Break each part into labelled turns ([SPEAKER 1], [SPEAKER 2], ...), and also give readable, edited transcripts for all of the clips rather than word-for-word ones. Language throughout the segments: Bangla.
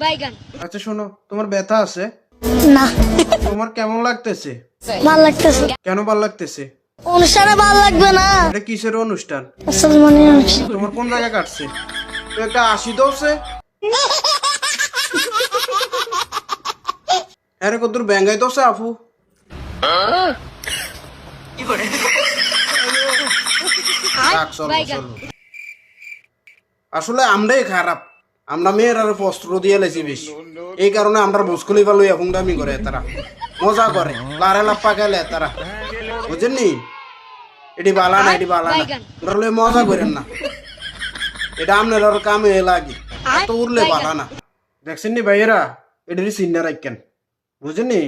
[SPEAKER 1] বাইগান।
[SPEAKER 2] আচ্ছা শোনো, তোমার ব্যথা আছে?
[SPEAKER 3] না,
[SPEAKER 2] তোমার কেমন লাগতেছে?
[SPEAKER 3] ভাল লাগতেছে।
[SPEAKER 2] কেন ভাল লাগতেছে?
[SPEAKER 3] অনুষ্ঠানে ভাল লাগবে না।
[SPEAKER 2] এটা কিসের অনুষ্ঠান?
[SPEAKER 3] মুসলমানের অনুষ্ঠান।
[SPEAKER 2] তোমার কোন জায়গায় কাটছে? তো একটা 80 দোষে আরে কত ব্যাঙ্গাই দোষে আপু। থাক, চলো, চলো। আসলে আমরাই খারাপ, আমরা মেয়ের আর বস্ত্র দিয়ে লেছি বেশি, এই কারণে আমরা বুঝকুলি ভালো এখন দামি করে তারা মজা করে লারে লাপ্পা গেলে তারা, বুঝেননি? এটি বালা না, এটি বালা না, ওরা লয়ে মজা করেন না, এটা আপনার আর কামে লাগে, এত উড়লে বালা না। দেখছেন নি ভাইয়েরা, এটির চিন্তা রাখেন, বুঝেননি?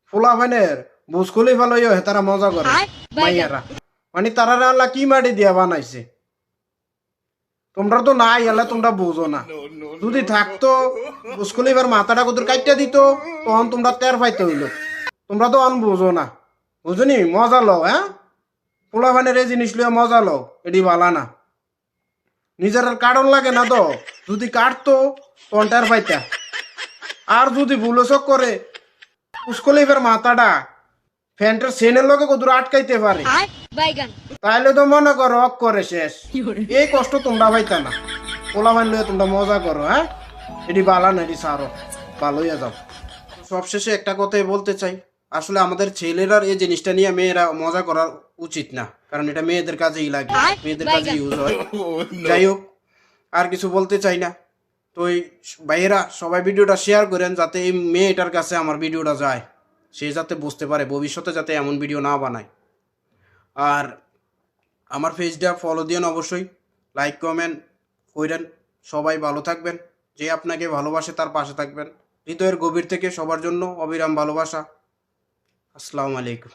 [SPEAKER 2] ফোলা ভাইনের বুঝকুলি ভালো তারা মজা করে মাইয়ারা, মানে তারা আল্লাহ কি মাটি দিয়া বানাইছে, তোমরা তো নাই, এলা তোমরা বুঝো না। যদি থাকতো বুঝকুলি এবার মাথাটা কত কাইটা দিত, তখন তোমরা টের পাইতে হইলো, তোমরা তো অন বুঝো না, বুঝনি? মজা লও, হ্যাঁ, পোলা ভানের এই জিনিস লিয়ে মজা লও, এটি বালা না। নিজের আর কারণ লাগে না তো, যদি কাটতো তখন টের পাইতা। আর যদি ভুলসক করে বুঝকুলি এবার মাথাটা ফ্যানটার সেনের লগে কত আটকাইতে পারে, তাইলে তো মনে করো অক করে শেষ। এই কষ্ট তোমরা পাইতা না, পোলা ভাই লয়ে তোমরা মজা করো, হ্যাঁ, এটি বালা না, এটি সারো, ভালো হইয়া যাও। সবশেষে একটা কথাই বলতে চাই, আসলে আমাদের ছেলেরার এই জিনিসটা নিয়ে মেয়েরা মজা করার উচিত না, কারণ এটা মেয়েদের কাজেই লাগে, মেয়েদের কাজে ইউজ হয়। যাই হোক, আর কিছু বলতে চাই না। তো এই ভাইয়েরা সবাই ভিডিওটা শেয়ার করেন, যাতে এই মেয়েটার কাছে আমার ভিডিওটা যায়, সে যাতে বুঝতে পারে ভবিষ্যতে যাতে এমন ভিডিও না বানায়। আর আমার পেজটা ফলো দিন অবশ্যই, লাইক কমেন্ট করেন। সবাই ভালো থাকবেন, যে আপনাকে ভালোবাসে তার পাশে থাকবেন। হৃদয়ের গভীর থেকে সবার জন্য অবিরাম ভালোবাসা। আসসালামু আলাইকুম।